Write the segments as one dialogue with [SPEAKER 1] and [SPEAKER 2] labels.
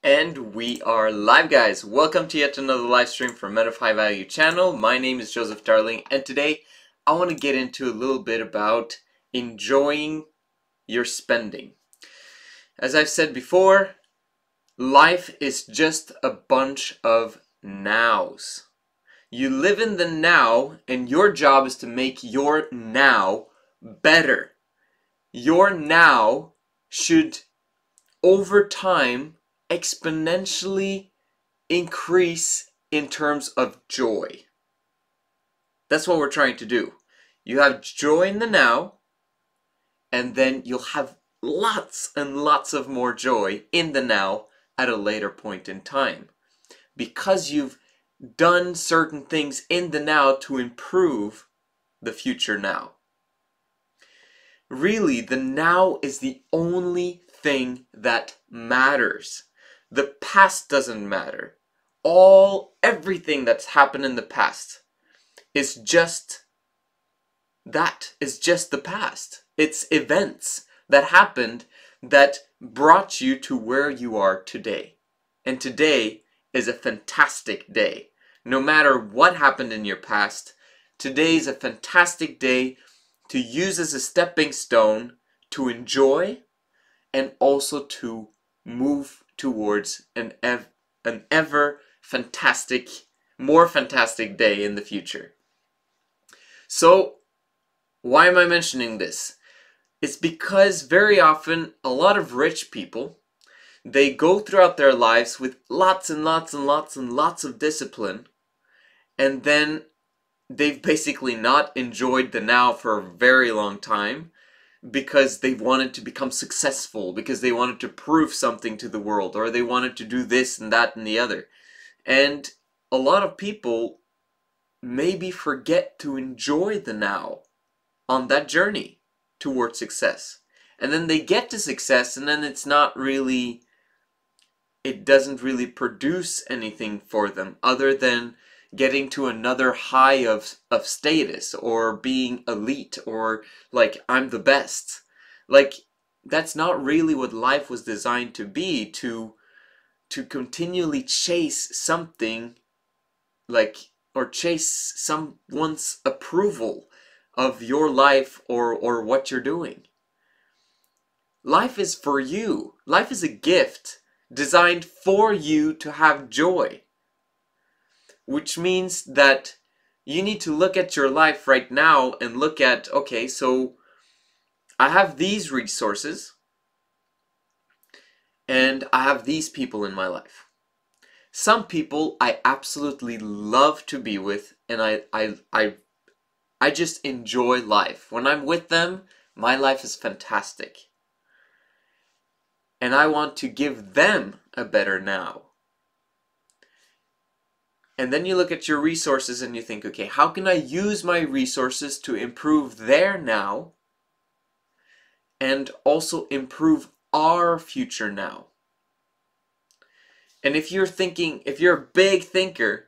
[SPEAKER 1] And we are live, guys. Welcome to yet another live stream from Men of High Value channel. My name is Joseph Darling, and today I want to get into a little bit about enjoying your spending. As I've said before, life is just a bunch of nows. You live in the now, and your job is to make your now better. Your now should, over time, exponentially increase in terms of joy. That's what we're trying to do. You have joy in the now, and then you'll have lots and lots of more joy in the now at a later point in time. Because you've done certain things in the now to improve the future now. Really, the now is the only thing that matters. The past doesn't matter. Everything that's happened in the past is just that. It's just the past. It's events that happened that brought you to where you are today. And today is a fantastic day. No matter what happened in your past, today is a fantastic day to use as a stepping stone to enjoy and also to move towards an ever fantastic, more fantastic day in the future. So, why am I mentioning this? It's because very often a lot of rich people, they go throughout their lives with lots and lots and lots and lots of discipline, and then they've basically not enjoyed the now for a very long time because they wanted to become successful, because they wanted to prove something to the world, or they wanted to do this and that and the other. And a lot of people maybe forget to enjoy the now on that journey towards success. And then they get to success, and then it doesn't really produce anything for them other than getting to another high of status, or being elite, or like, I'm the best. Like, that's not really what life was designed to be, to continually chase something, like, or chase someone's approval of your life or what you're doing. Life is for you. Life is a gift designed for you to have joy. Which means that you need to look at your life right now and look at, okay, so I have these resources and I have these people in my life. Some people I absolutely love to be with, and I just enjoy life. When I'm with them, my life is fantastic. And I want to give them a better now. And then you look at your resources and you think, okay, how can I use my resources to improve their now and also improve our future now? And if you're a big thinker,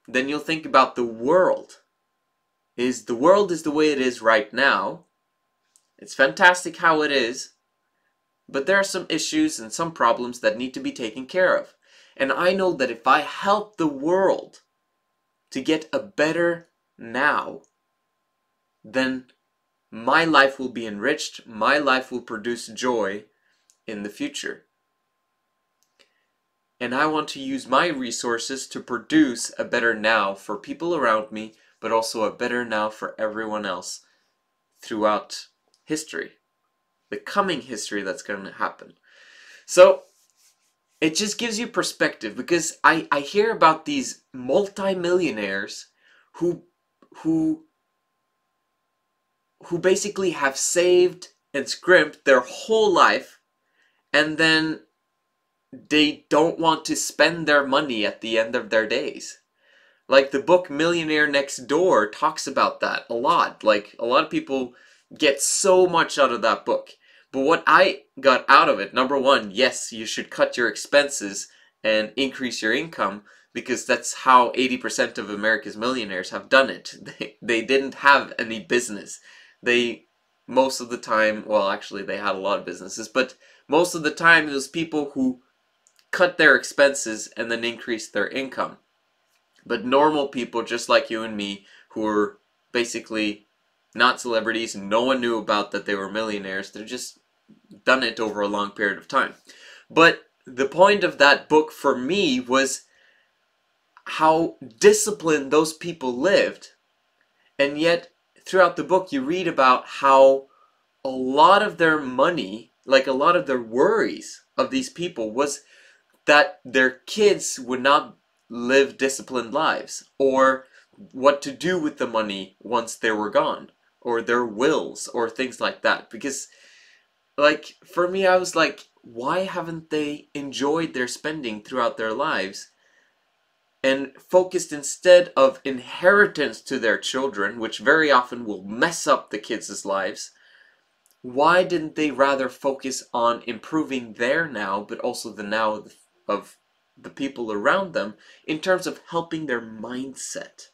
[SPEAKER 1] then you'll think about the world. The world is the way it is right now. It's fantastic how it is, but there are some issues and some problems that need to be taken care of. And I know that if I help the world to get a better now, then my life will be enriched, my life will produce joy in the future. And I want to use my resources to produce a better now for people around me, but also a better now for everyone else throughout history, the coming history that's going to happen. So, it just gives you perspective, because I hear about these multi-millionaires who basically have saved and scrimped their whole life, and then they don't want to spend their money at the end of their days. Like, the book Millionaire Next Door talks about that a lot. Like, a lot of people get so much out of that book. But what I got out of it, number one, yes, you should cut your expenses and increase your income, because that's how 80% of America's millionaires have done it. They didn't have any business. Most of the time, well, actually they had a lot of businesses, but most of the time it was people who cut their expenses and then increase their income. But normal people just like you and me, who are basically not celebrities, no one knew about that they were millionaires, they've just done it over a long period of time. But the point of that book for me was how disciplined those people lived. And yet throughout the book you read about how a lot of their money, like a lot of their worries of these people, was that their kids would not live disciplined lives, or what to do with the money once they were gone, or their wills, or things like that. Because, like, for me, I was like, why haven't they enjoyed their spending throughout their lives and focused instead of inheritance to their children, which very often will mess up the kids' lives? Why didn't they rather focus on improving their now, but also the now of the people around them, in terms of helping their mindset?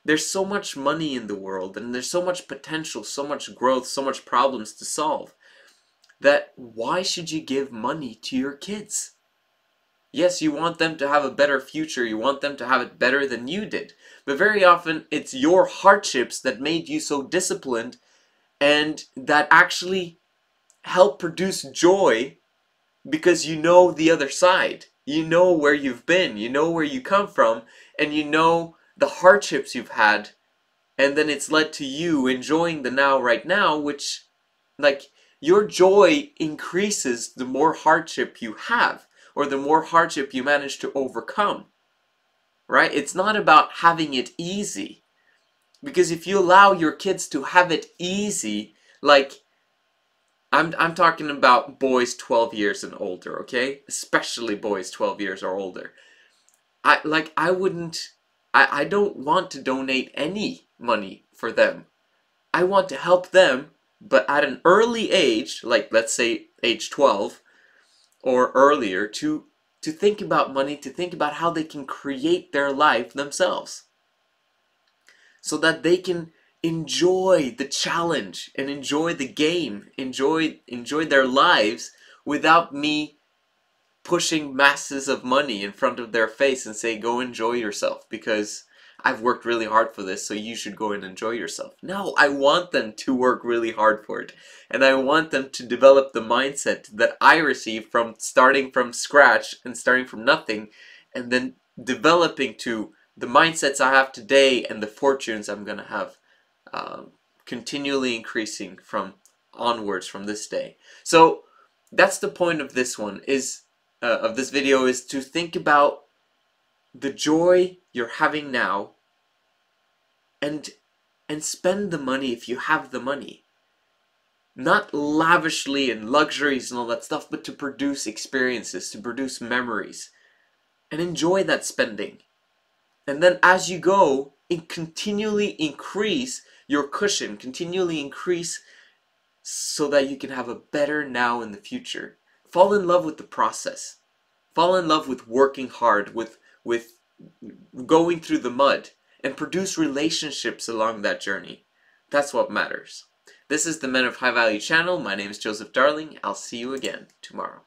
[SPEAKER 1] There's so much money in the world, and there's so much potential, so much growth, so much problems to solve, that why should you give money to your kids? Yes, you want them to have a better future, you want them to have it better than you did, but very often it's your hardships that made you so disciplined, and that actually help produce joy, because you know the other side. You know where you've been, you know where you come from, and you know the hardships you've had, and then it's led to you enjoying the now right now, which, like, your joy increases the more hardship you have, or the more hardship you manage to overcome, right? It's not about having it easy, because if you allow your kids to have it easy, like, I'm talking about boys 12 years and older, okay? Especially boys 12 years or older. I don't want to donate any money for them. I want to help them, but at an early age, like let's say age 12 or earlier, to think about money, to think about how they can create their life themselves, so that they can enjoy the challenge and enjoy the game, enjoy their lives, without me pushing masses of money in front of their face and say, go enjoy yourself because I've worked really hard for this, so you should go and enjoy yourself. No, I want them to work really hard for it, and I want them to develop the mindset that I received from starting from scratch and starting from nothing, and then developing to the mindsets I have today and the fortunes I'm gonna have, continually increasing from onwards from this day. So that's the point of this one, is of this video, is to think about the joy you're having now, and spend the money if you have the money. Not lavishly in luxuries and all that stuff, but to produce experiences, to produce memories, and enjoy that spending. And then as you go, continually increase your cushion, continually increase, so that you can have a better now in the future. Fall in love with the process. Fall in love with working hard, with going through the mud, and produce relationships along that journey. That's what matters. This is the Men of High Value channel. My name is Joseph Darling. I'll see you again tomorrow.